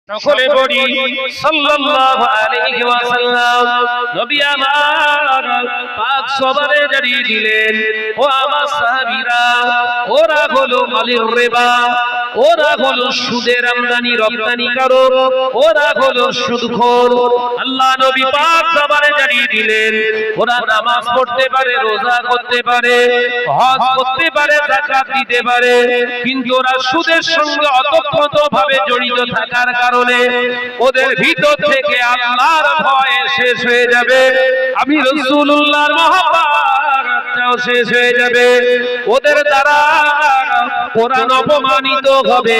সকলে বলি সাল্লাল্লাহু আলাইহি ওয়াসাল্লাম। নবী আমার পাক সবারে জানিয়ে দিলেন, ও আমার সাহাবীরা, ওরা হলো মালির রিবা, ওরা হলো সুদের আমদানি রপ্তানিকারক, ওরা হলো সুদখোর। আল্লাহ নবী পাক সবারে জানিয়ে দিলেন, ওরা নামাজ পড়তে পারে, রোজা করতে পারে, হজ করতে পারে, যাকাত দিতে পারে, কিন্তু ওরা সুদের সঙ্গে অতপ্রতভাবে জড়িত থাকার কারণে ওদের ভিতর থেকে আল্লাহর ভয় শেষ হয়ে যাবে, আমি রাসূলুল্লাহর মহব্বতটাও শেষ হয়ে যাবে। ওদের দ্বারা কোরআন অপমানিত হবে,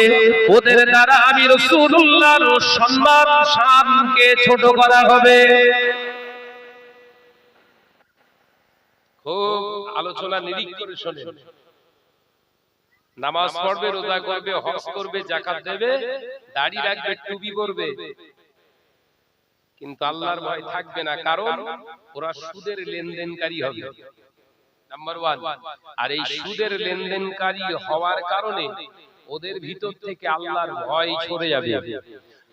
ওদের দ্বারা আমি রাসূলুল্লাহর সম্মান শানকে ছোট করা হবে। খুব আলোচনা নিরীক্ষ করে শোনেন। নামাজ পড়বে, রোজা করবে, হজ করবে, যাকাত দেবে, দাড়ি রাখবে, টুপি পরবে, কিন্তু আল্লাহর ভয় থাকবে না, কারণ ওরা সুদের লেনদেনকারী হবে, নাম্বার 1। আর এই সুদের লেনদেনকারী হওয়ার কারণে ওদের ভিতর থেকে আল্লাহর ভয় সরে যাবে।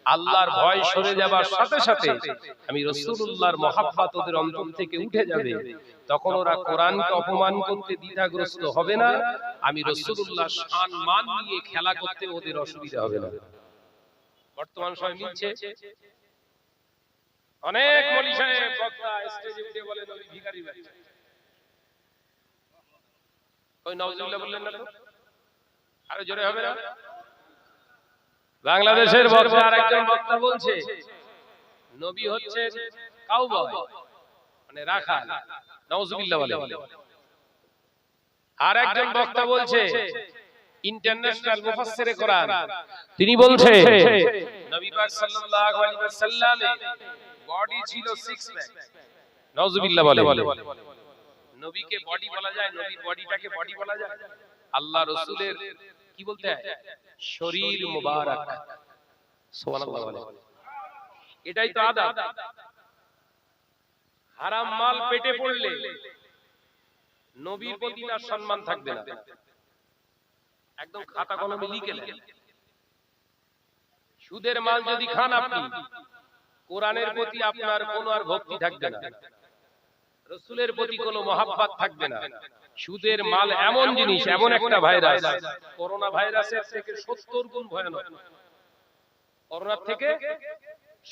আল্লাহর ভয় সরে যাবার সাথে সাথে আমি রাসূলুল্লাহর মহব্বত ওদের অন্তর থেকে উঠে যাবে। তখন ওরা কোরআনকে অপমান করতে দ্বিধাগ্রস্ত হবে না, আমি রাসূলুল্লাহর সম্মান নিয়ে খেলা করতে ওদের অসুবিধা হবে না। বর্তমান সময় মিলছে, অনেক মৌলভী সাহেব বক্তা স্টেজে উঠে বলে নবী ভিখারি বাচ্চা। ওই নাউজুবিল্লাহ বললেন না তো, আরো জোরে হবে না? বাংলাদেশের বক্তা আরেকজন বক্তা বলছে নবী হচ্ছে কাউবয়, মানে রাখাল, নাউজুবিল্লাহ বলে। আর একজন বক্তা বলছে ইন্টারন্যাশনাল মুফাসসিরে কোরআন, তিনি বলছে নবী পাক সাল্লাল্লাহু আলাইহি ওয়াসাল্লামের বডি ছিল 6 প্যাক, নাউজুবিল্লাহ বলে। নবীকে বডি বলা যায়? নবীর বডিটাকে বডি বলা যায়? আল্লাহ রাসূলের কি বলতে হয়? শরীর মুবারক, সুবহানাল্লাহ বলে। এটাই তো আদব। হারাম মাল পেটে পড়লে নবীর প্রতি না সম্মান থাকবে না, একদম খাতা কলমে লিখে নেন। সুদের মাল যদি খান আপনি, কোরআনের প্রতি আপনার কোনো আর ভক্তি থাকবে না, রাসূলের প্রতি কোনো মহব্বত থাকবে না। সুদের মাল এমন জিনিস, এমন একটা ভাইরাস, করোনা ভাইরাসের থেকে 70 গুণ ভয়ানক। করোনার থেকে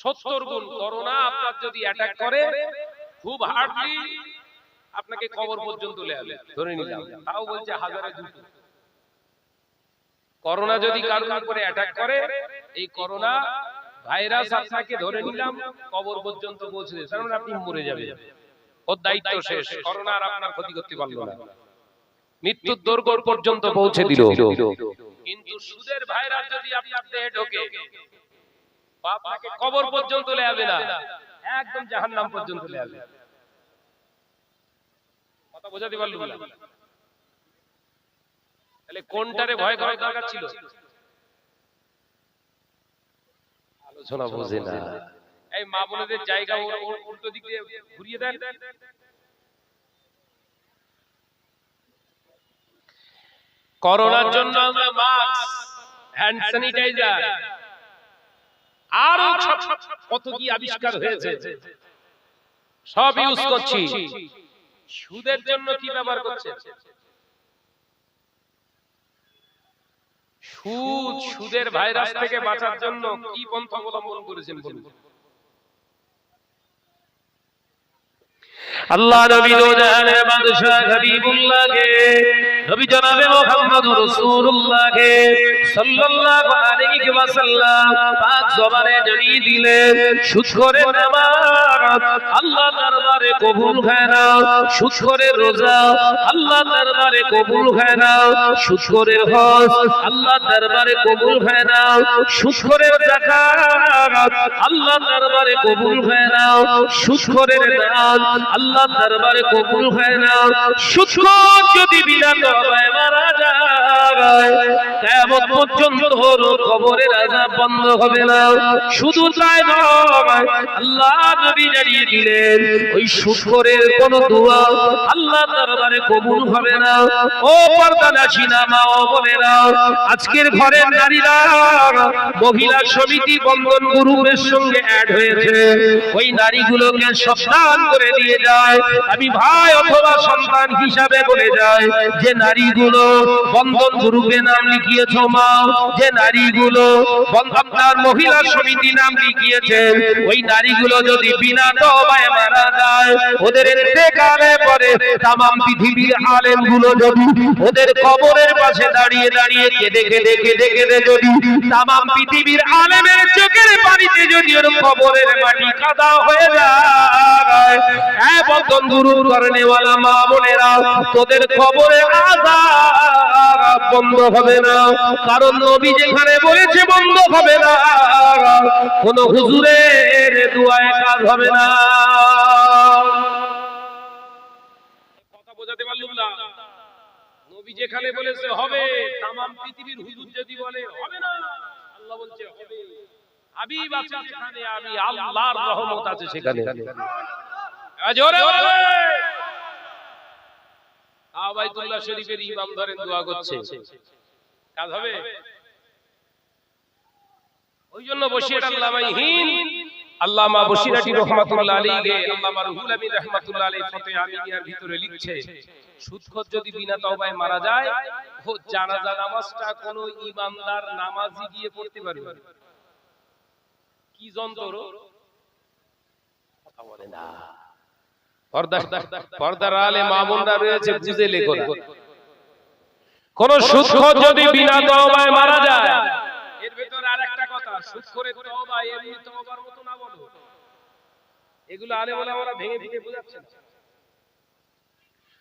70 গুণ। করোনা আপনার যদি অ্যাটাক করে, খুব হার্ডলি আপনাকে কবর পর্যন্ত চলে যাবে, ধরে নিলাম, তাও বলছে হাজারে 2। করোনা যদি কারোর উপরে অ্যাটাক করে, এই করোনা ভাইরাস আপনাকে ধরে নিলাম কবর পর্যন্ত পৌঁছে দেবে, কারণ আপনি মরে যাবেন, ওর দায়িত্ব শেষ। করোনা আর আপনার ক্ষতি করতে পারলো না, মৃত্যুর দোরগোড় পর্যন্ত পৌঁছে দিল। কিন্তু সুদের ভাইরাস যদি আপনার দেহে ঢোকে, আপনাকে কবর পর্যন্ত চলে যাবে না, একদম জাহান্নাম পর্যন্ত চলে যাবে। কথা বোঝাতে পারলাম না? তাহলে কোনটারে ভয় করার দরকার ছিল? আলোচনা বোঝে না। এই মা বোনদের জায়গা উল্টো দিক দিয়ে ঘুরিয়ে দেন। করোনার জন্য আমরা মাস্ক, হ্যান্ড স্যানিটাইজার, আরো কত কি আবিষ্কার হয়েছে, সব ইউজ করছি। সুদের জন্য কি ব্যবহার করছে? সুদের ভাইরাস থেকে বাঁচার জন্য কি পন্থা অবলম্বন করেছেন বলুন? আল্লাহ নবী দোজানের বাদশা হাবিবুল্লাহকে, নবী জনাবে মুহাম্মদুর রাসূলুল্লাহকে সাল্লাল্লাহু আলাইহি ওয়াসাল্লাম পাক জবানে জানিয়ে দিলেন, সুদখোরের নামাজ আল্লাহ দরবারে কবুল হয় না, সুদখোরের রোজা আল্লাহ দরবারে কবুল হয় না, সুদখোরের হজ আল্লাহ দরবারে কবুল হয় না, সুদখোরের যাকাত আল্লাহ দরবারে কবুল হয় না, সুদখোরের দান আল্লাহ দরবারে কবুল হয় না। সুদখোর যদি বিনা তওবায় মারা যায়, কিয়ামত পর্যন্ত কবরের আযাব বন্ধ হবে না। শুধু তাই নয়, আল্লাহ নবী জানিয়ে দিলেন ওই সুদখোরের কোন দোয়া আল্লাহ দরবারে কবুল হবে না। ও পর্দানাশীনা মা ও বোনেরা, আজকের ঘরের নারীরা মহিলা সমিতি বন্ধন গ্রুপের সঙ্গে অ্যাড হয়েছে, ওই নারীগুলোকে সাবধান করে দিয়ে যায়। আমি ভাই অথবা সন্তান হিসাবে বলে যায়, যে নারীগুলো বন্ধন গ্রুপে নাম লিখিয়েছো মা, যে নারীগুলো আপনার মহিলা সমিতি নাম লিখিয়েছেন, ওই নারীগুলো যদি বিনা তওবায় মারা যায়, ওদের ইন্তেকালের পরে তাম পৃথিবীর আলেমগুলো যদি ওদের কবরের পাশে দাঁড়িয়ে দাঁড়িয়ে কেঁদে কেঁদে কেঁদে কেঁদে যদি তাম পৃথিবীর আলেমের চোখের পানিতে যদি ওর কবরের মাটি কাদা হয়ে যায়, হ্যাঁ বন্ধন গ্রুপ করেনেওয়ালা মা বোনেরা, তোদের কবরের আযাব বন্ধ হবে না। কারণ নবী যেখানে বলেছে বন্ধ হবে না, কোন হুজুরের দুআয় কাজ হবে না। কথা বোঝাতে পারলাম না? নবী যেখানে বলেছে হবে, তাম পৃথিবীর হুজুর যদি বলে হবে না, আল্লাহ বলছে হবে। হাবিব আছে সেখানে, আমি আল্লাহর রহমত আছে সেখানে। জোরে বলে বাইতুল্লাহ শরীফের ইমাম ধরেন দোয়া করছে, কাজ হবে? ওই জন্য বসিরহাট আল্লামাইহীন আল্লামা বসিরহাটি রাহমাতুল্লাহ আলাইহি, আল্লামা রুহুল আমিন রাহমাতুল্লাহ আলাইহি ফতোয়া আমিনিয়ার ভিতরে লিখছে, সুদখোর যদি বিনা তওবায় মারা যায়, ও জানাজা নামাজটা কোন ইমানদার নামাজি গিয়ে পড়তে পারবে। কি যন্ত্র কথা বলে না। পর্দার আলে মা বোনরা রয়েছে, বুঝে লেখো না। কোন সুদখোর যদি বিনা তওবায় মারা যায়, এর ভিতরে আরেকটা কথা, সুদখোরের তওবা এমনি তওবার মতো না বলো, এগুলো আলেম ওলামারা ভেঙে ভেঙে বোঝাচ্ছেন।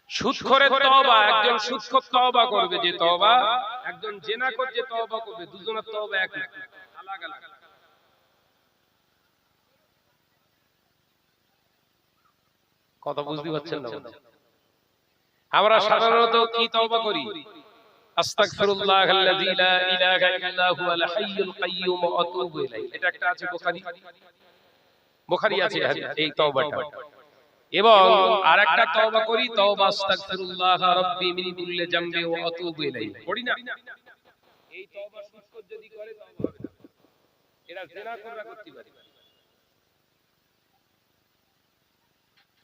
সুদখোরের তওবা, একজন সুদখোর তওবা করবে যে তওবা, একজন জিনাখোর যে তওবা করবে, দুজনের তওবা এক না, আলাদা আলাদা। কথা বুঝতে পারছেন না? আমরা সাধারণত কি তওবা করি? আস্তাগফিরুল্লাহাল্লাযী লা ইলাহা ইল্লা হুয়াল হাইয়ুল কাইয়্যুম ওয়া আতুবু ইলাইহি। এটা একটা আছে বুখারী আছে এই তওবাটা। এবং আরেকটা তওবা করি, তওবা আস্তাগফিরুল্লাহ রাব্বি মিন কুল্লি জামবি ওয়া আতুবু ইলাইহি, পড়ি না? এই তওবা সুদখোর যদি করে তওবা হবে না, এটা জিনাখোররা করতে পারে।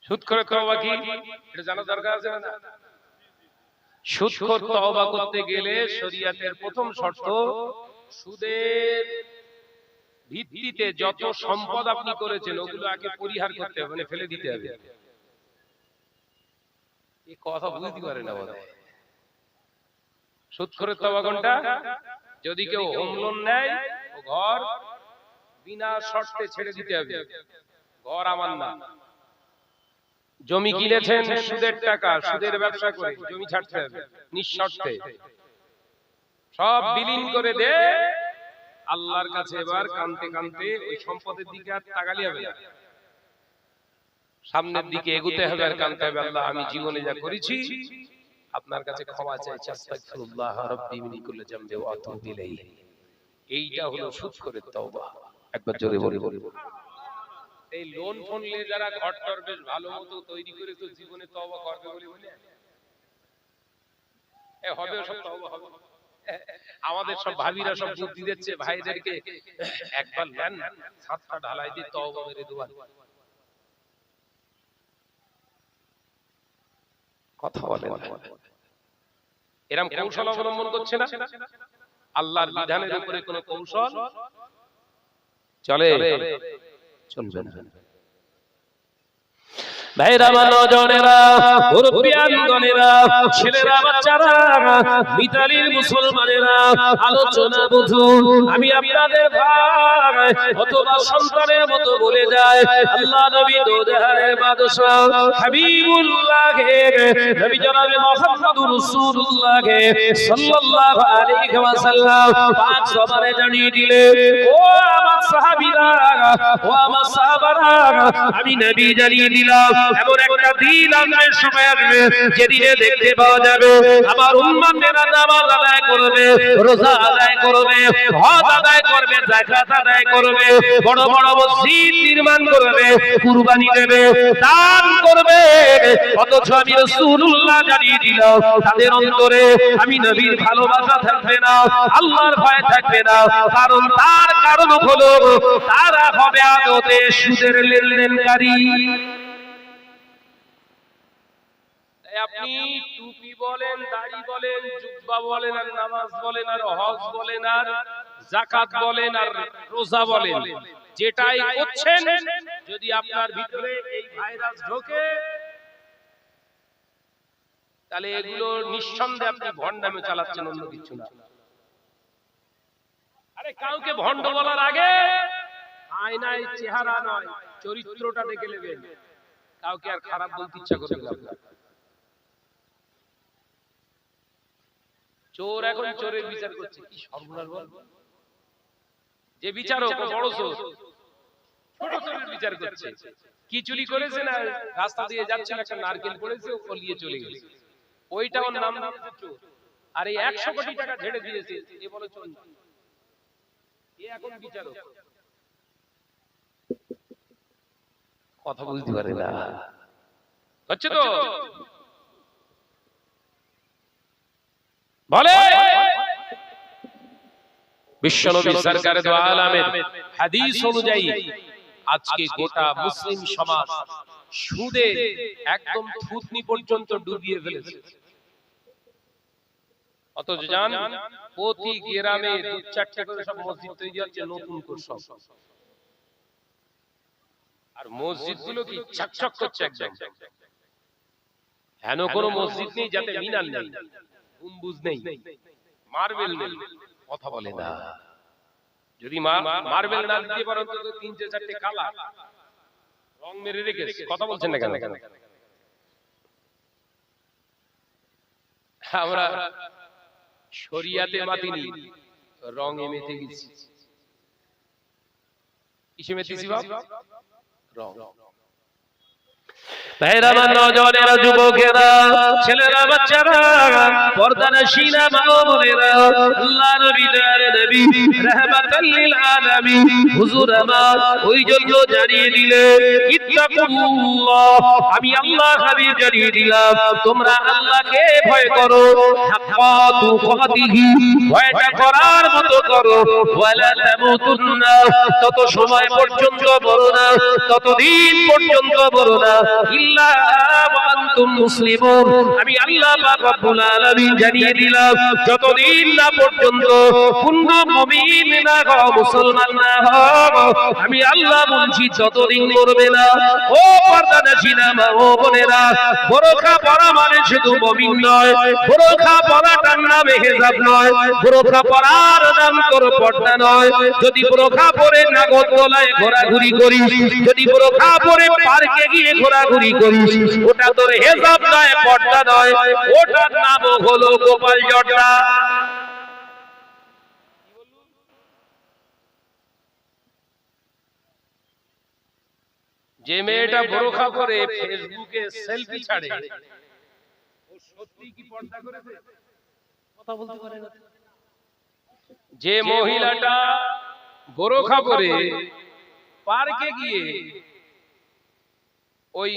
সুদখোরের তওবা কি এটা জানা দরকার আছে না? সুদখোর তওবা করতে গেলে শরীয়তের প্রথম শর্ত, সুদের ভিত্তিতে যত সম্পদ আপনি করেছেন ওগুলো আগে পরিহার করতে হবে, মানে ফেলে দিতে হবে। এই কথা বুঝতে পারে না বলে। সুদখোরের তওবা কোনটা? যদি কেউ হোম লোন নেয়, ও ঘর বিনা শর্তে ছেড়ে দিতে হবে, ঘর আমার না। জমি কিনেছেন সুদের টাকা, সুদের ব্যবসা করে জমি ছাড়তে হবে নিঃশর্তে, সব বিলীন করে দে। আল্লাহর কাছে এবার কাঁদতে কাঁদতে ওই সম্পদের দিকে আর তাকালি হবে না, সামনের দিকে এগোতে হবে আর কাঁদতে হবে, আল্লাহ আমি জীবনে যা করেছি আপনার কাছে ক্ষমা চাইছি, আস্তাগফিরুল্লাহ রাব্বি মিন কুল্লি জামবি ওয়া আতুবু ইলাইহি। এইটা হলো সুদখোরের তওবা। একবার জোরে বলি। এই লোন ফোন নিয়ে যারা ঘরটর বেশ ভালো মতো তৈরি করে তো জীবনে তওবা করবে বলে বলে হবে, সব তওবা হবে। আমাদের সব ভাবিরা সব বুদ্ধি দিচ্ছে ভাইদেরকে, একবার নেন ছাদটা ঢালাই দিয়ে তওবা মেরে দেওয়া। কথা বলে এরকম কৌশল অবলম্বন করছে না। আল্লাহর বিধানের উপরে কোনো কৌশল চলে চলবে না। ভাইরা নজনেরা, মুরব্বিয়ানগণেরা, ছেলেরা, বাচ্চারা, মিতালির মুসলমানেরা, আলোচনা বুঝুন। আমি আপনাদের ভাই অথবা সন্তানের মতো বলে যায়, আল্লাহ নবী দোজাহানের বাদশা হাবিবুল্লাহ নবী জনাবে মুহাম্মদুর রাসূলুল্লাহ সাল্লাল্লাহু আলাইহি ওয়াসাল্লাম পাক জবানে জানিয়ে দিলেন, ও আমার সাহাবীরা, ও আমার সাহাবারা আমি নবী জানিয়ে দিলাম এমন একটা দিন আসবে সময় আসবে যেদিনে দেখতে পাওয়া যাবে আমার উম্মতেরা নামাজ আদায় করবে রোজা আদায় করবে হজ আদায় করবে যাকাত আদায় করবে বড় বড় মসজিদ নির্মাণ করবে কুরবানি দেবে দান করবে অথচ আমি রাসূলুল্লাহ জানিয়ে দিলাম তাদের অন্তরে আমি নবীর ভালোবাসা থাকবে না আল্লাহর ভয় থাকবে না কারণ তার কারণ হলো তারা হবে আদতে সুদের লেনদেনকারী আপনি টুপি বলেন দাড়ি বলেন জুব্বা বলেন আর নামাজ বলেন আর হজ বলেন আর যাকাত বলেন আর রোজা বলেন যেটাই করছেন যদি আপনার ভিতরে এই ভাইরাস ঢোকে তাহলে এগুলো নিঃসন্দেহে আপনি ভণ্ডামি চালাচ্ছেন অন্য কিছু না আরে কাউকে ভণ্ড বলার আগে আয়নায় চেহারা নয় চরিত্রটা দেখে নেবেন কাউকে আর খারাপ বলতে ইচ্ছা করবে না চোর এখন চোরের বিচার করছে কি সর্বনাশ বল যে বিচারক বড় চোর ছোট চোরের বিচার করছে কি চুরি করেছে না রাস্তা দিয়ে যাচ্ছিল একটা নারকেল পড়েছে ও নিয়ে চলে গেছে ওইটা ওর নাম দিয়েছে চোর আর এই 100 কোটি টাকা ঝেড়ে দিয়েছে এ বলে চোর এ এখন বিচারক কথা বলতে পারে না হচ্ছে তো বলে বিশ্বনবী সরকার দো আলামের হাদিস অনুযায়ী আজকে গোটা মুসলিম সমাজ সুদে একদম থুতনি পর্যন্ত ডুবিয়ে ফেলেছে অথচ জান প্রতি গ্রামে 2-4টা করে সব মসজিদ তৈরি হচ্ছে নতুন করে সব আর মসজিদগুলো কি চকচক করছে একদম হেন কোনো মসজিদ নেই যাতে মিনার নেই গম্বুজ নেই মার্বেল নেই কথা বলে না যদি মার্বেল না দিতে পারো তো 3-4টে কালা রং মেরে রেখেছে কথা বলছেন না কেন আমরা শরিয়াতে মাতিনি রঙে মেতে গেছি কিসে মেতেছি বাপ রং ভাইরা আমার নওজওয়ানেরা যুবকেরা ছেলেরা বাচ্চারা পর্দানশীলা মা ও বোনেরা আল্লাহর নবী দয়ার নবী রাহমাতাল লিল আলামিন হুজুর আমার ওই জন্য জানিয়ে দিলেন ইত্তাকুল্লাহ আমি আল্লাহ হাবিব জানিয়ে দিলাম তোমরা আল্লাহকে ভয় করো হাক্কা তুকাতিহি ভয়টা করার মতো করো ওয়ালা তামুতুন্না তত সময় পর্যন্ত মরো না ততদিন পর্যন্ত মরো না ইল্লা ওয়া আনতুম মুসলিমুন আমি আল্লাহ পাক রব্বুল আলামিন জানিয়ে দিলাম যতদিন না পর্যন্ত পূর্ণ মুমিন না হও মুসলমান না হও আমি আল্লাহ বলছি যতদিন মরবে না ও পর্দানশীলা মা ও বোনেরা বোরকা পরা মানে শুধু মুমিন নয় বোরকা পরাটার নাম হিজাব নয় বোরকা পরার নাম তোর পর্দা নয় যদি বোরকা পরে নাগরদোলায় ঘোরাঘুরি করিস যদি বোরকা পরে পার্কে গিয়ে ঘোরাঘুরি করিস ওটা তোর হিজাব নয় পর্দা নয় ওটার নাম হলো গোপাল জর্দা যে মেয়েটা বোরকা পরে ফেসবুকে সেলফি ছাড়ে ও সত্যি কি পর্দা করেছে কথা বলতে পারে না যে মহিলাটা বোরকা পরে পার্কে গিয়ে ওই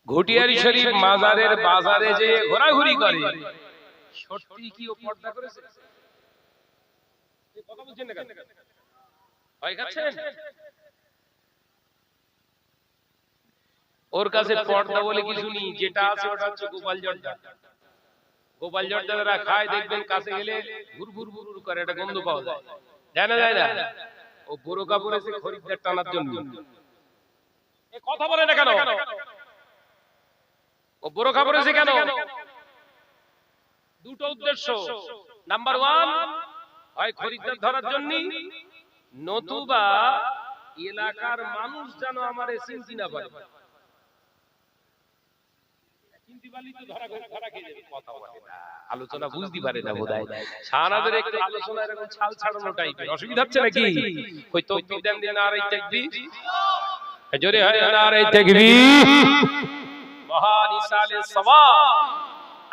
ঘটিয়ারি শরীফ মাজারের বাজারে যে ঘোরাঘুরি করে সত্যি কি ও পর্দা করেছে কথা বলছেন না কেন ভয় খাচ্ছেন ওর কাছে পর্দা বলে কিছু নেই যেটা আছে ওটা হচ্ছে গোপাল জর্দা গোপাল জর্দা যারা খায় দেখবেন কাছে গেলে ঘুর ঘুর ঘুর করে একটা গন্ধ পাওয়া যায় যায় না ও বোরকা পরেছে খরিদ্দার টানার জন্য এ কথা বলে না কেন ও বোরকা পরেছে কেন দুটো উদ্দেশ্য নাম্বার 1 হয় খরিদ্দার ধরার জন্য নতুবা এলাকার মানুষ যেন আমারে চিনতে না পারে চিনতে পারলি তো ধরা খেয়ে যাবে, কথা বলে না, আলোচনা বুঝতে পারে না বোধহয়। শাহনাদের একটু আলোচনা এরকম ছাল ছাড়ানো টাইপের, অসুবিধা হচ্ছে নাকি? কই তাকবীর দেন দিন, নারে তাকবীর, জোরে হয় নারে তাকবীর। মহান ইসালে সওয়াব।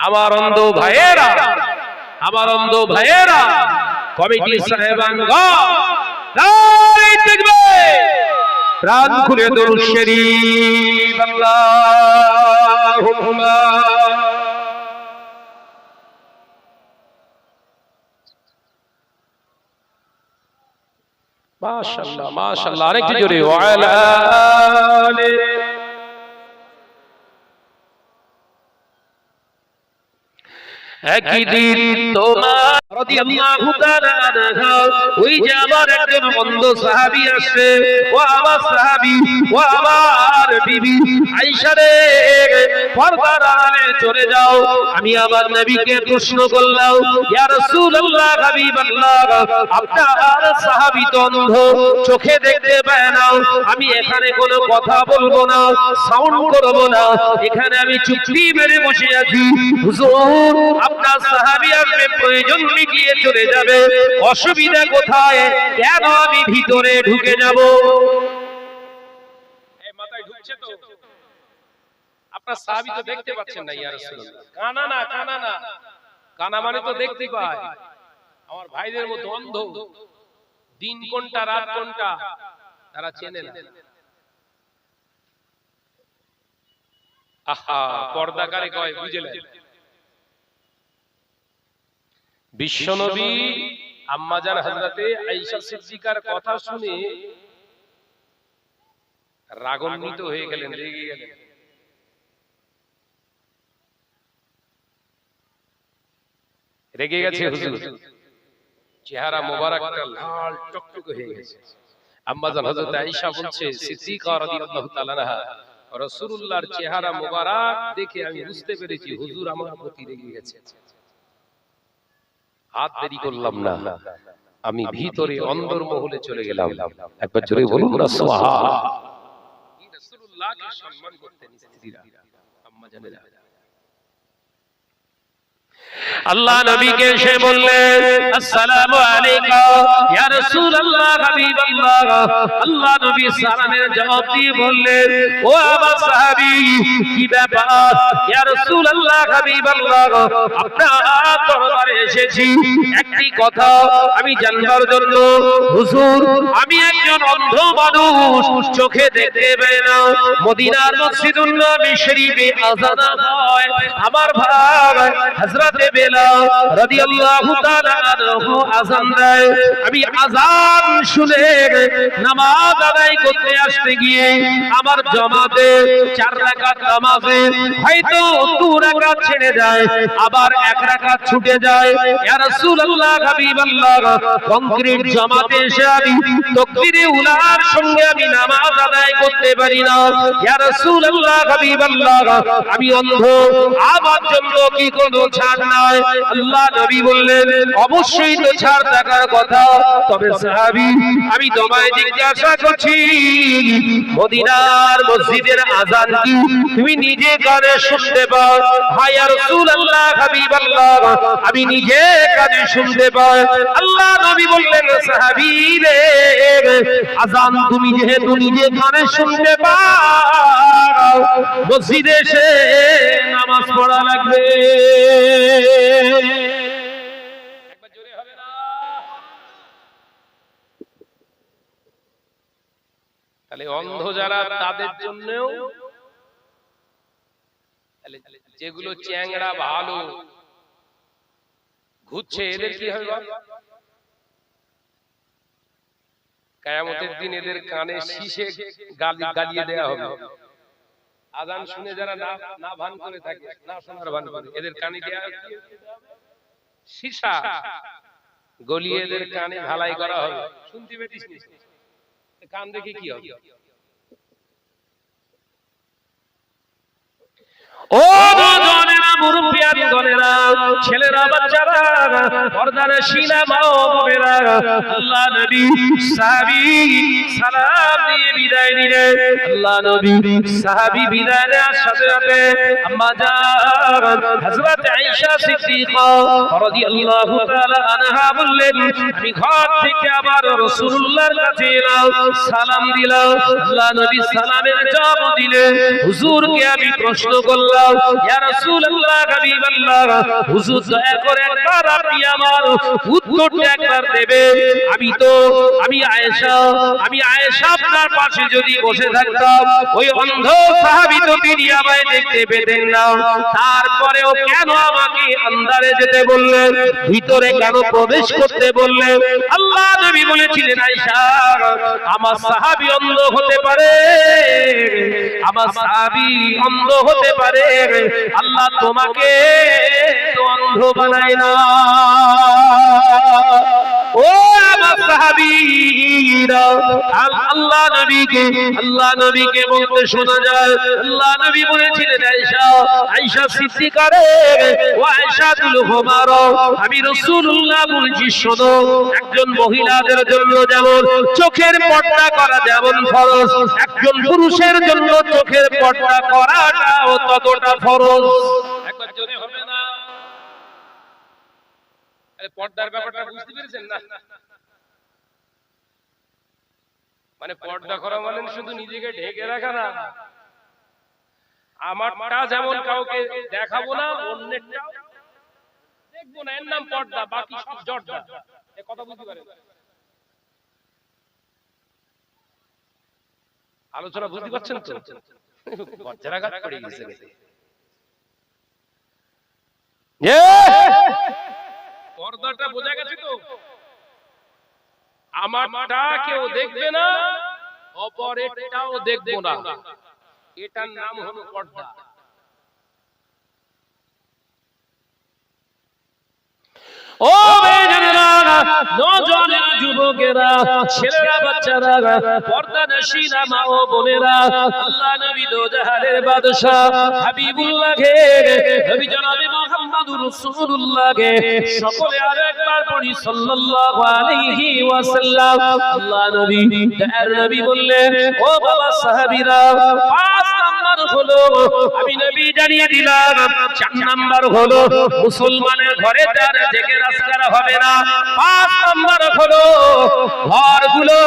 আমার অন্ধ ভাইয়েরা, আমার অন্ধ ভাইয়েরা, কমিটি সাহেবানগণ, নারে তাকবীর, প্রাণ খুলে দরুদ শরীফ, আল্লাহুম্মা মাশাআল্লাহ মাশাআল্লাহ, আরেকটু জোরে, ওয়া আলা আলি। একদিন তোমার রাদিয়াল্লাহু তাআলা আনহা, ওই যে আমার একজন অন্ধ সাহাবী আসে, ও আমার সাহাবী, ও আমার বিবি আয়েশা রে, পর্দার আড়ালে চলে যাও। আমি আমার নবীকে প্রশ্ন করলাম, ইয়া রাসূলুল্লাহ, হাবিবাল্লাহ, আপনার সাহাবী তো অন্ধ, চোখে দেখতে পায় না, আমি এখানে কোনো কথা বলবো না, সাউন্ড করব না, এখানে আমি চুপটি মেরে বসে আছি, হুজুর আপনার সাহাবী আসবে, প্রয়োজন মিটিয়ে চলে যাবে, অসুবিধা কোথায়, কেন আমি ভিতরে ঢুকে যাব? এই মাথায় ঢুকছে তো? আপনার সাহাবী তো দেখতে পাচ্ছেন না, ইয়া রাসূলুল্লাহ। কানা না, কানা না, কানা মানে তো দেখতে পায়। আমার ভাইদের মতো অন্ধ, দিন কোনটা রাত কোনটা তারা চেনে না। আহা, পর্দাকারে কয় বুঝলেন? বিশ্বনবী আম্মাজান হযরতে আয়েশা সিদ্দিকার কথা শুনে রাগান্বিত হয়ে গেলেন, রেগে গেলেন। রেগে গেছে হুজুর, চেহারা মোবারকটা লাল টকটকে হয়ে গেছে। আম্মাজান হযরতে আয়েশা বলছে, সিদ্দিকা রাদিয়াল্লাহু তাআলা আনহা, রাসূলুল্লাহর চেহারা মোবারক দেখে আমি বুঝতে পেরেছি হুজুর আমার প্রতি রেগে গেছে। হাত দেরি করলাম না, আমি ভিতরে অন্দরমহলে চলে গেলাম। একবার জোরে বলুন না সুবহানাল্লাহ। রাসূলুল্লাহকে সম্মান করতেন স্ত্রীরা, আম্মাজানেরা। আল্লাহ নবীকে এসে বললেন, আসসালামু আলাইকা ইয়া রাসূলুল্লাহ, হাবিবাল্লাহ। আল্লাহ নবী সালামের জবাব দিয়ে বললেন, ও আমার সাহাবী, কি ব্যাপার ইয়া রাসূলুল্লাহ, হাবিবাল্লাহ, আপনার দরবারে এসেছি একটি কথা আমি জানবার জন্য। হুজুর, আমি একজন অন্ধ মানুষ, চোখে দেখতে পাই না, মদিনার মসজিদুন নবী শরীফে আযান হয়, আমার ভাই হযরত বেলাল রাদিয়াল্লাহু তাআলা আনহু আযান দেয়, আমি আযান শুনে নামাজ আদায় করতে আসতে গিয়ে আমার জামাতে 4 রাকাত নামাজে হয়তো 2 রাকাত ছেড়ে যায়, আবার 1 রাকাত ছুটে যায়। ইয়া রাসূলুল্লাহ, হাবিবাল্লাহ, কংক্রিট জামাতে এসে আমি তাকবীরে উলার সঙ্গে আমি নামাজ আদায় করতে পারি না। ইয়া রাসূলুল্লাহ, হাবিবাল্লাহ, আমি অন্ধ, আমার জন্য কি কোনো ছাড় নাই? আল্লাহ নবী বললেন, অবশ্যই তো ছাড় থাকার কথা, তবে সাহাবী আমি তোমায় জিজ্ঞাসা করছি, মদিনার মসজিদের আযান কি তুমি নিজে কানে শুনতে পাও? হ্যাঁ ইয়া রাসূলুল্লাহ, হাবিবাল্লাহ, আমি নিজে কানে শুনতে পাই। আল্লাহ নবী বললেন, সাহাবী রে, আযান তুমি যেহেতু নিজে কানে শুনতে পাও, মসজিদে এসে নামাজ পড়া লাগবে। একবার জোরে হবে না? তাহলে অন্ধ যারা তাদের জন্যও, যেগুলো চ্যাংড়া ভালো ঘুরছে এদের কি হবে? কিয়ামতের দিন এদের কানে শীষে গালিয়ে দেয়া হবে। আযান শুনে যারা না ভান করে থাকে, না শোনার ভান করে, এদের কানে দেয়া সীসা গলিয়ে এদের কানে ঢালাই করা হবে। শুনতে পেতিস নি? কান দেখে কি হবে? ও নজনেরা, মুরব্বিয়ান গনেরা, ছেলেরা, বাচ্চারা, পর্দার শিলা মা ও বোনেরা, আল্লাহ নবী সাহাবী সালাম দিয়ে বিদায় নিলেন। আল্লাহ নবী সাহাবী বিদায় নেওয়ার সাথে সাথে আম্মা জান হযরত আয়েশা সিদ্দিকা রাদিয়াল্লাহু তাআলা আনহা বললেন, আমি ঘর থেকে আবার রাসূলুল্লাহর কাছে এলাম, সালাম দিলাম। আল্লাহ নবী সালামের জবাব দিলেন। হুজুরকে আমি প্রশ্ন করলাম, ইয়া রাসূলুল্লাহ, হাবিবাল্লাহ, হুজুর দয়া করে একবার আপনি আমার উত্তরটা একবার দেবেন। আমি আয়েশা আপনার পাশে যদি বসে থাকতাম, ওই অন্ধ সাহাবী তো তিনি আমায় দেখতে পেতেন না, তারপরেও কেন আমাকে আন্ধারে যেতে বললেন, ভিতরে কেন প্রবেশ করতে বললেন? আল্লাহ নবী বলেছিলেন, আয়েশা, আমার সাহাবী অন্ধ হতে পারে, আমার সাহাবী অন্ধ হতে পারে, আল্লাহ তোমাকে তো অন্ধ বানায় না। ও আমার সাহাবীরা, আল্লাহ নবীকে বলতে শোনা যায়, আল্লাহ নবী বলেছিলেন, আয়েশা সিদ্দিকা রে, ও আয়েশাতুল কুবরা, আমি রাসূলুল্লাহ বলছি শোনো, একজন মহিলাদের জন্য যেমন চোখের পর্দা করা যেমন ফরজ, একজন পুরুষের জন্য চোখের পর্দা করাটাও ততটা ফরজ। একবার জোরে হবে না? পর্দার ব্যাপারটা বুঝতে পেরেছেন না? মানে পর্দা করা মানে শুধু নিজেকে ঢেকে রাখা না, আমারটা যেমন কাউকে দেখাবো না, অন্যেরটাও দেখবো না, এর নাম পর্দা, বাকি সব জর্দা। এই কথা বুঝতে পারেন? আলোচনা বুঝতে পারছেন তো? বজ্রাঘাত পড়ে গেছে। পর্দাটা বোঝা গেছে তো? আমারটা কেউ দেখবে না, অপরেরটাও দেখবো না, এটার নাম হলো পর্দা। ও নওজোয়ান যুবকেরা, ছেলেরা, বাচ্চারা, পর্দানশীলা মা ও বোনেরা, আল্লাহ নবী দো জাহানের বাদশা হাবিবুল্লাহকে, নবী জনাবে মুহাম্মদুর রাসূলুল্লাহকে সকলে আরেকবার পড়ি সাল্লাল্লাহু আলাইহি ওয়াসাল্লাম। আল্লাহ নবী দয়ার নবী বললেন, ও বাবা সাহাবীরা, 5 নাম্বার হলো আমি নবী জানিয়ে দিলাম, 4 নাম্বার হলো মুসলমানের ঘরে তার জেগে রাস্তারা হবে না, 5 নাম্বার হলো ঘরগুলো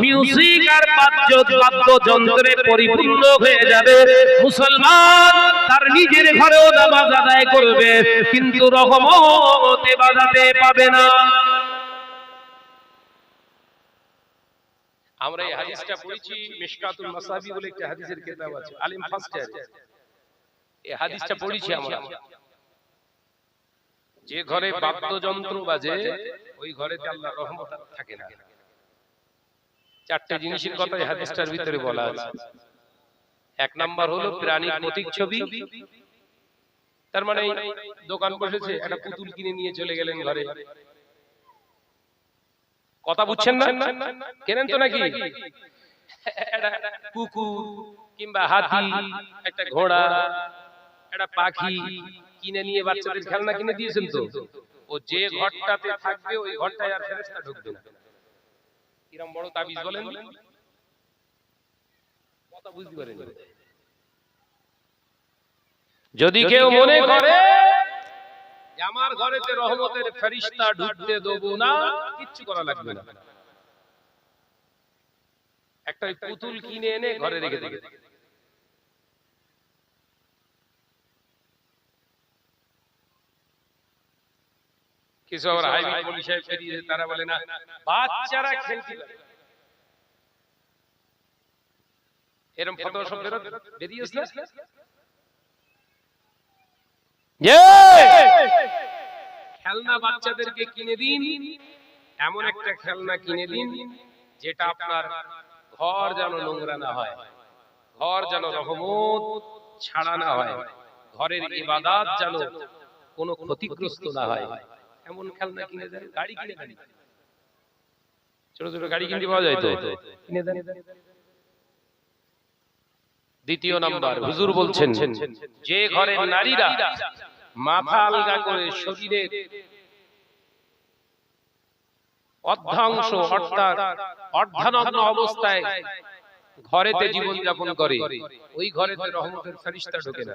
মিউজিক আর বাদ্যযন্ত্রে পরিপূর্ণ হয়ে যাবে। মুসলমান তার নিজের ঘরেও নামাজ আদায় করবে, কিন্তু রহমতে বাজাতে পাবে না। আমরা এই হাদিসটা পড়েছি, মিশকাতুল মাসাবি বলে একটা হাদিসের কিতাব আছে, আলিম ফার্স্ট ইয়ার, এই হাদিসটা পড়েছি আমরা। যে ঘরে বাদ্যযন্ত্র বাজে, ওই ঘরেতে আল্লাহর রহমত থাকে না। 4টে জিনিসের কথা এই হাদিসটার ভিতরে বলা আছে। 1 নাম্বার হলো প্রাণীর প্রতিচ্ছবি, তার মানে দোকান বসেছে, একটা পুতুল কিনে নিয়ে চলে গেলেন ঘরে। কথা বুঝছেন না? কেনেন তো নাকি? একটা কুকুর কিংবা হাতি, একটা ঘোড়া, একটা পাখি কিনে নিয়ে বাচ্চাদের খেলনা কিনে দিয়েছেন তো, ও যে ঘরটাতে থাকবে ওই ঘরটায় আর ফেরেশতা ঢুকবে না। কিরম বড় তাবিজ বলেন? কথা বুঝতে পারেন? যদি কেউ মনে করে যে আমার ঘরেতে রহমতের ফেরেশতা ঢুকতে দেব না, কিচ্ছু করা লাগবে না, একটা পুতুল কিনে এনে ঘরে রেখে দেবে। কিছু আবার হাইওয়ে পুলিশে ফেরিয়ে তারা বলে না, বাচ্চারা খেলতে পারে, এরকম ফতোয়া সব বেরিয়েছে না? খেলনা বাচ্চাদেরকে কিনে দিন, এমন একটা খেলনা কিনে দিন যেটা আপনার ঘর যেন নোংরা না হয়, ঘর যেন রহমত ছাড়া না হয়, ঘরের ইবাদত যেন কোনো ক্ষতিগ্রস্ত না হয়, এমন খেলনা কিনে দেন। গাড়ি কিনে দেন, ছোট ছোট গাড়ি কিনতে পাওয়া যায় তো, কিনে দেন। দ্বিতীয় নাম্বার, হুজুর বলছেন যে ঘরের নারীরা মাথা আলগা করে শরীরের অর্ধাংশ অর্থাৎ অর্ধানগ্ন অবস্থায় ঘরেতে জীবন যাপন করে, ওই ঘরেতে রহমতের ফেরেশতা ঢোকে না।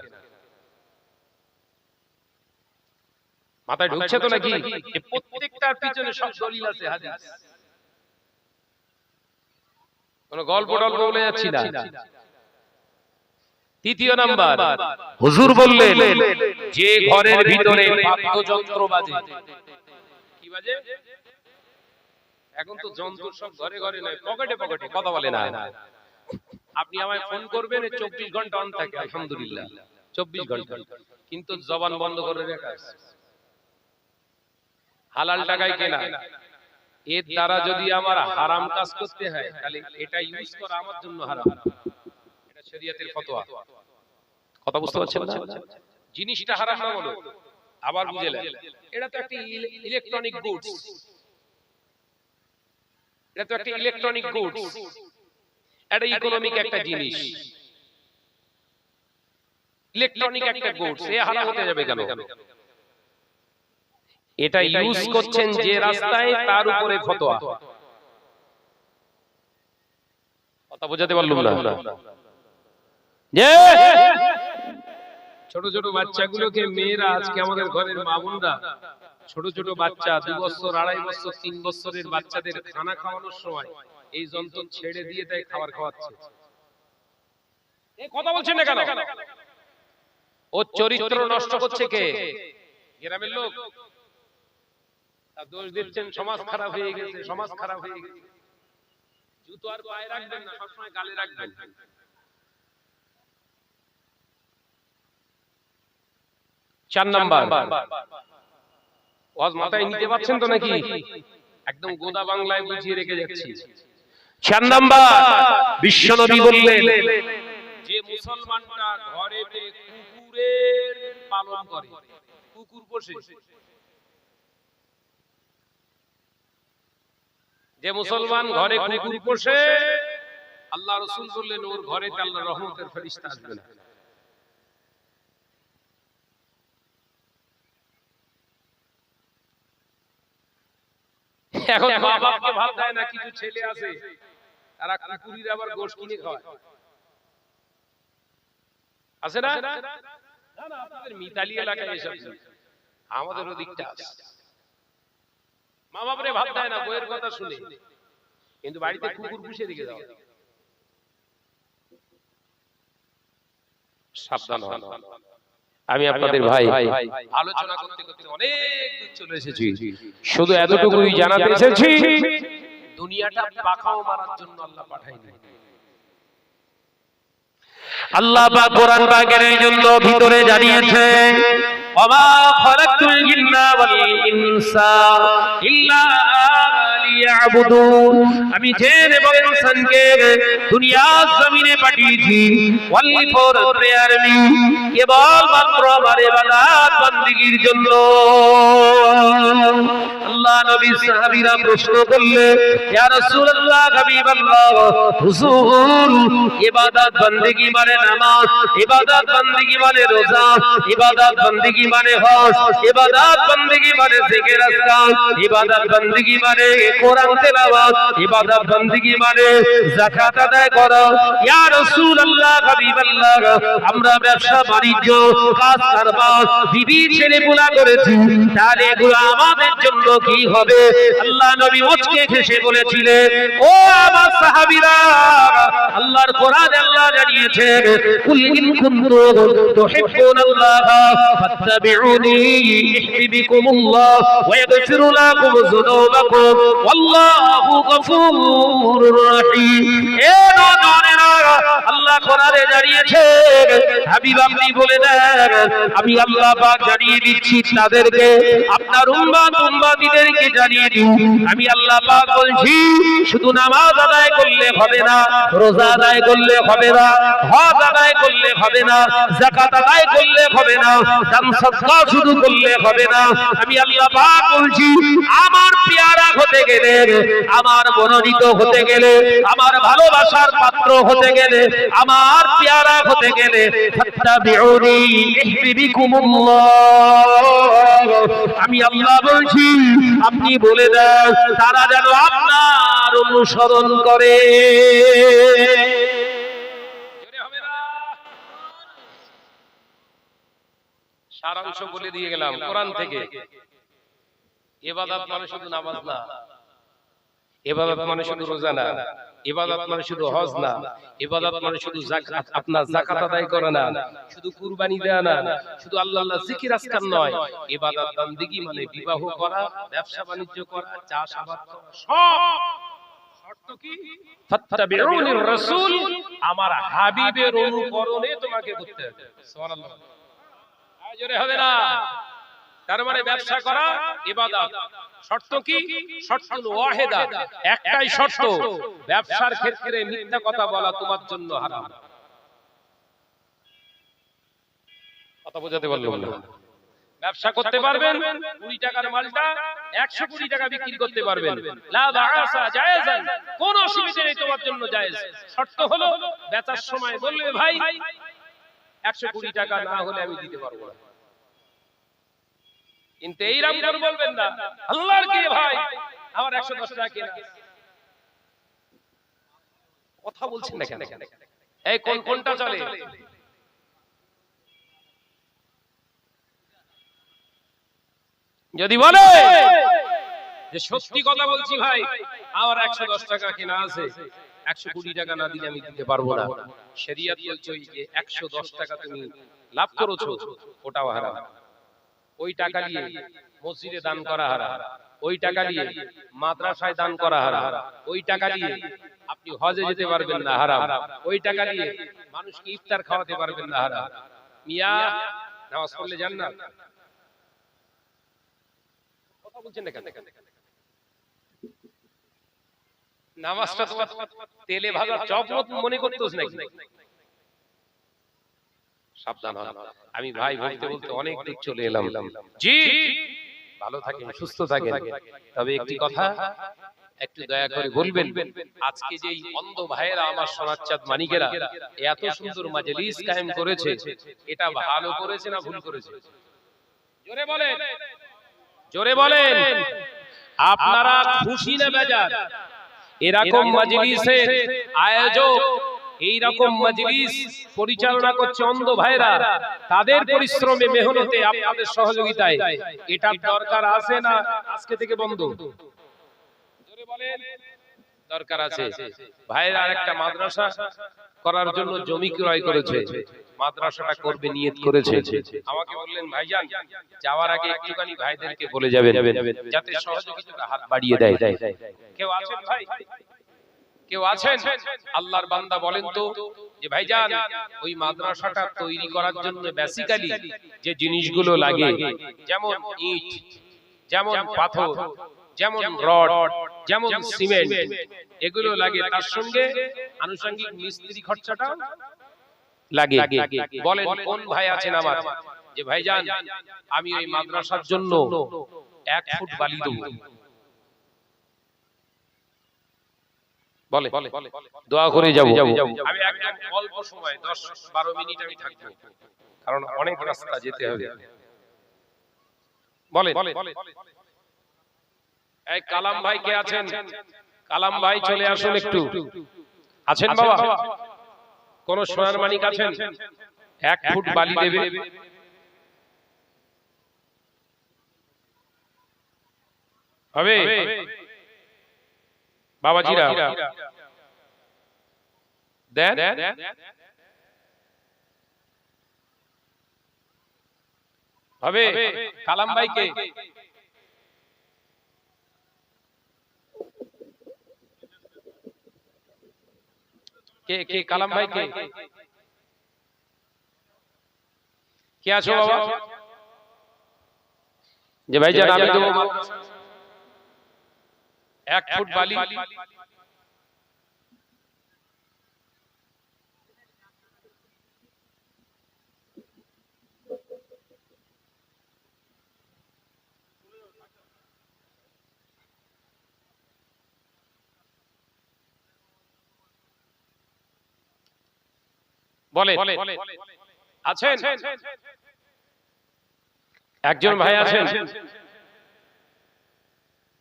মাথায় ঢুকছে তো নাকি? এই প্রত্যেকটার পিছনে সব দলিল আছে, হাদিস। কোন গল্প টল্প বলে যাচ্ছি না। তৃতীয় নাম্বার, হুজুর বললেন যে ঘরের ভিতরে বাদ্যযন্ত্র বাজে। কি বাজে? এখন তো যন্ত্র সব ঘরে ঘরে নয়, পকেটে পকেটে, কথা বলে না। আপনি আমায় ফোন করবেন, 24 ঘন্টা অন থাকে, আলহামদুলিল্লাহ 24 ঘন্টা, কিন্তু জবান বন্ধ করে রেখে হালাল টাকায় কেনা, এর দ্বারা যদি আমার হারাম কাজ করতে হয় তাহলে এটা ইউজ করা আমার জন্য হারাম। এটা শরীয়তের ফতোয়া। কথা বুঝতে পারছেন না? জিনিসটা হারাম না বলো, আবার বুঝলেন এটা তো একটা ইলেকট্রনিক গুডস, এটা তো একটা ইলেকট্রনিক গুডস, এটা ইকোনমিক একটা জিনিস, ইলেকট্রনিক একটা গুডস, এ হারাম হতে যাবে কেন? এটা ইউজ করছেন যে রাস্তায়, তার উপরে ফতোয়া। কথা বোঝাতে পারলাম না? যে ছোট ছোট বাচ্চাগুলোকে মেয়েরা, আজকে আমাদের ঘরের মা বোনরা ছোট ছোট বাচ্চা 2 বছর 2.5 বছর 3 বছরের বাচ্চাদের খানা খাওয়ানোর সময় এই যন্ত্র ছেড়ে দিয়ে তাই খাবার খাওয়াচ্ছে। এই কথা বলছেন না কেন? ও চরিত্র নষ্ট করছে কে? গ্রামের লোক। দোষ দিচ্ছেন সমাজ খারাপ হয়ে গেছে, সমাজ খারাপ হয়ে গেছে। জুতো আর পায়ে রাখবেন না, সবসময় গালে রাখবেন। 4 নাম্বার, ওয়াজ মাথায় নিতে পারছেন তো নাকি? একদম গোদা বাংলায় বুঝিয়ে রেখে যাচ্ছি। 4 নাম্বার, বিশ্বনবী বললেন যে মুসলমানরা ঘরেতে কুকুরের পালন করে, কুকুর পোষে, যে মুসলমান ঘরে কুকুর পোষে, আল্লাহ রাসূল বললেন ওর ঘরেতে আল্লাহর রহমতের ফেরেশতা আসবে না। এখন মা বাপকে ভাব দেয় না, কিছু ছেলে আছে তারা কুকুরের আবার গোশত কিনে খায়, আছে না? না না, আপনাদের মিতালি এলাকায় এসব, আমাদের ওদিকটা আছে। মা বাপরে ভাব দেয় না বইয়ের কথা শুনে, কিন্তু বাড়িতে কুকুর পুষে রেখে দাও। সাবধান হন। আমি আপনাদের ভাই আলোচনা করতে করতে অনেক দূর চলে এসেছি, শুধু এতটুকুই জানাতে এসেছি, দুনিয়াটা পাখাও মারার জন্য আল্লাহ পাঠায়নি। আল্লাহ পাক কোরআন পাকের জন্য ভিতরে জানিয়েছেন, ওমা খালাকতুল জিন্না ওয়াল ইনসা ইল্লা লিয়াবুদুন, আমি জিন এবং ইনসানকে দুনিয়ার জমিনে পাঠিয়েছি ওনলি ফর প্রেয়ার মি, কেবল মাত্র আমার ইবাদত বندگির জন্য। আল্লাহ নবী সাহাবীরা প্রশ্ন করলেন, ইয়া রাসূলুল্লাহ, হাবিবাল্লাহ, হুজুর ইবাদত বندگি মানে নামাজ, ইবাদত বندگি মানে রোজা, ইবাদত বندگি মানে হজ, ইবাদত বندگি মানে জিকির আজকার, ইবাদত বندگি মানে কোরআন তেলাওয়াত, ইবাদত বندگি মানে যাকাত আদায় করা। ইয়া রাসূলুল্লাহ, হাবিবাল্লাহ, আমরা ব্যবসা বাণিজ্য কাজ কারবার বিবি ছেলে পোলা করেছি, তাহলে এগুলো আমাদের জন্য কি হবে? আল্লাহ নবী মুচকে হেসে বলেছিলেন, ও আমার সাহাবীরা, আল্লাহর কোরআনে আল্লাহ জানিয়েছেন, কুল ইন কুনতুম তুহিব্বুনাল্লাহ ফাত্তাবিউনি ইউহিব্বুকুমুল্লাহ ওয়া ইয়াগফিরু লাকুম যুনুবাকুম ওয়াল্লাহু গফুরুর রহিম। এ নওজওয়ানেরা, আল্লাহ কোরআনে জানিয়েছেন, হাবিব আপনি বলে দেন, আমি আল্লাহ পাক জানিয়ে দিচ্ছি তাদেরকে, আপনার উম্মতদেরকে জানিয়ে দিন, আমি আল্লাহ পাক বলছি, শুধু নামাজ আদায় করলে হবে না, রোজা আদায় করলে হবে না, হজ আদায় করলে হবে না, যাকাত আদায় করলে হবে না, দান সদকা শুধু করলে হবে না, আমি আল্লাহ পাক বলছি, আমার পেয়ারা হতে গেলে, আমার মনোনীত হতে গেলে, আমার ভালোবাসার পাত্র হতে গেলে, আমার পেয়ারা হতে গেলে ফাত্তাবিউনি ইহবিবিকুমুল্লাহ, আমি আল্লাহ বলছি আপনি বলে দেন তারা যেন আপনার অনুসরণ করে। সারাংশ বলে দিয়ে গেলাম কোরআন থেকে। ইবাদত মানে শুধু নামাজ না, ইবাদত মানে শুধু রোজা না, ইবাদত মানে শুধু হজ না, ইবাদত মানে শুধু যাকাত, আপনার যাকাত আদায় করা না, শুধু কুরবানি দেওয়া না, শুধু আল্লাহ আল্লাহ জিকির আজকার নয়। ইবাদত বান্দিগি মানে বিবাহ করা, ব্যবসা বাণিজ্য করা, চাষাবাদ করা, সব শর্ত কি? ফাত্তাবিউনির রাসূল, আমার হাবিবের অনুকরণে তোমাকে করতে হবে। সুবহানাল্লাহ, জোরে হবে না? তার মানে ব্যবসা করা ইবাদত। শর্ত কি? শর্তুল ওয়াহিদা, একটাই শর্ত, ব্যবসার ক্ষেত্রে মিথ্যা কথা বলা তোমার জন্য হারাম। কথা বোঝাতে পারলাম না? ব্যবসা করতে পারবেন, 20 টাকার মালটা 120 টাকা বিক্রি করতে পারবেন, লা বাআসা জায়েজান, কোন অসুবিধা নেই, তোমার জন্য জায়েজ। শর্ত হলো বেচার সময় বলবে ভাই 120 টাকা না হলে আমি দিতে পারবো না। কিন্তু এই রাম করে বলবেন না, আল্লাহর কি ভাই আমার 110 টাকা কেনা। কথা বলছেন না কেন? এই কোনটা চলে? যদি বলে যে সত্যি কথা বলছি ভাই আমার 110 টাকা কেনা আছে, 120 টাকা না দিলে আমি দিতে পারবো না, শরীয়ত বলছে যে 110 টাকা তুমি লাভ করেছো ওটাও হারাম। ওই টাকা দিয়ে মসজিদে দান করা হারাম, ওই টাকা দিয়ে মাদ্রাসায় দান করা হারাম, ওই টাকা দিয়ে আপনি হজে যেতে পারবেন না হারাম, ওই টাকা দিয়ে মানুষকে ইফতার খাওয়াতে পারবেন না হারাম। মিয়া নামাজ পড়লে জান্নাত। কথা বলছেন না কেন? নামাজটা তোমার তেলে ভাজা চপ মনে করতেছ নাকি? সাবধান হন। আমি ভাই বলতে বলতে অনেক দিক চলে এলাম। জি, ভালো থাকেন, সুস্থ থাকেন। তবে একটি কথা একটু দয়া করে বলবেন, আজকে যেই অন্ধ ভাইয়েরা আমার সোনারচাঁদ মানিকেরা এত সুন্দর মাজলিস কায়েম করেছে, এটা ভালো করেছে না ভুল করেছে? জোরে বলেন, জোরে বলেন। আপনারা খুশি না বেজার? এরকম মাজলিসের আয়োজক, এই রকম মাজলিস পরিচালনা করছে অন্ধ ভাইরা, তাদের পরিশ্রমে মেহনতে আপনাদের সহযোগিতায়, এটা দরকার আছে না আজকে থেকে বন্ধ? জোরে বলেন। দরকার আছে। ভাইরা আরেকটা মাদ্রাসা করার জন্য জমি ক্রয় করেছে, মাদ্রাসাটা করবে নিয়ত করেছে। আমাকে বললেন ভাইজান যাওয়ার আগে একটুখানি ভাইদেরকে বলে যাবেন যাতে সহযোগিতার হাত বাড়িয়ে দেয়। কেউ আছেন ভাই? কেউ আছেন? আল্লাহর বান্দা বলেন তো যে ভাইজান ওই মাদ্রাসাটা তৈরি করার জন্য বেসিক্যালি যে জিনিসগুলো লাগে, যেমন ইট, যেমন পাথর, যেমন রড, যেমন সিমেন্ট, এগুলো লাগে, তার সঙ্গে আনুষঙ্গিক মিস্ত্রি খরচাটা লাগে। বলেন কোন ভাই আছেন আমার যে ভাইজান আমি ওই মাদ্রাসার জন্য 1 ফুট বালি দেব? বলে দোয়া করে যাব। আমি একদম অল্প সময় 10-12 মিনিট আমি থাকবো, কারণ অনেক রাস্তা যেতে হবে। বলে এই কালাম ভাই কে আছেন? কালাম ভাই চলে আসুন একটু। আছেন বাবা? কোন সোনার মানিক আছেন? 1 ফুট বালি দেবে। হবে বাবাজিরা? দেন। হবে কালাম ভাইকে? কে কালাম ভাই কে? কে আছো বাবা? যে ভাইজান আমি দেবো 1 ফুট বালি। বলেন আছেন? একজন ভাই আছেন?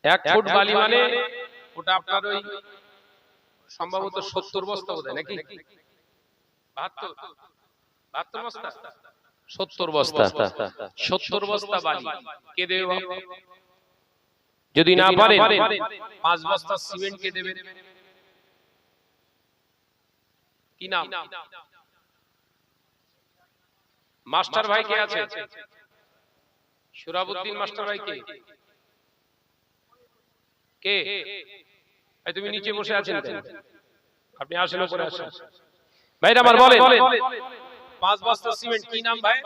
1 ফুট বালি মানে ওটা আপনার ওই সম্ভবত 70 বস্তা বোধহয় নাকি 72 বস্তা 70 বস্তা 70 বস্তা বালি কে দেবে বাপ? যদি না পারেন 5 বস্তা সিমেন্ট কে দেবে? কি নাম? মাস্টার ভাই কে আছে? সুরাবউদ্দিন মাস্টার ভাই কে? কে? এই তুমি নিচে বসে আছেন কেন? আপনি আসেন উপরে আসেন। ভাইরা আমার বলেন 5 বস্তা সিমেন্ট কি নাম ভাই?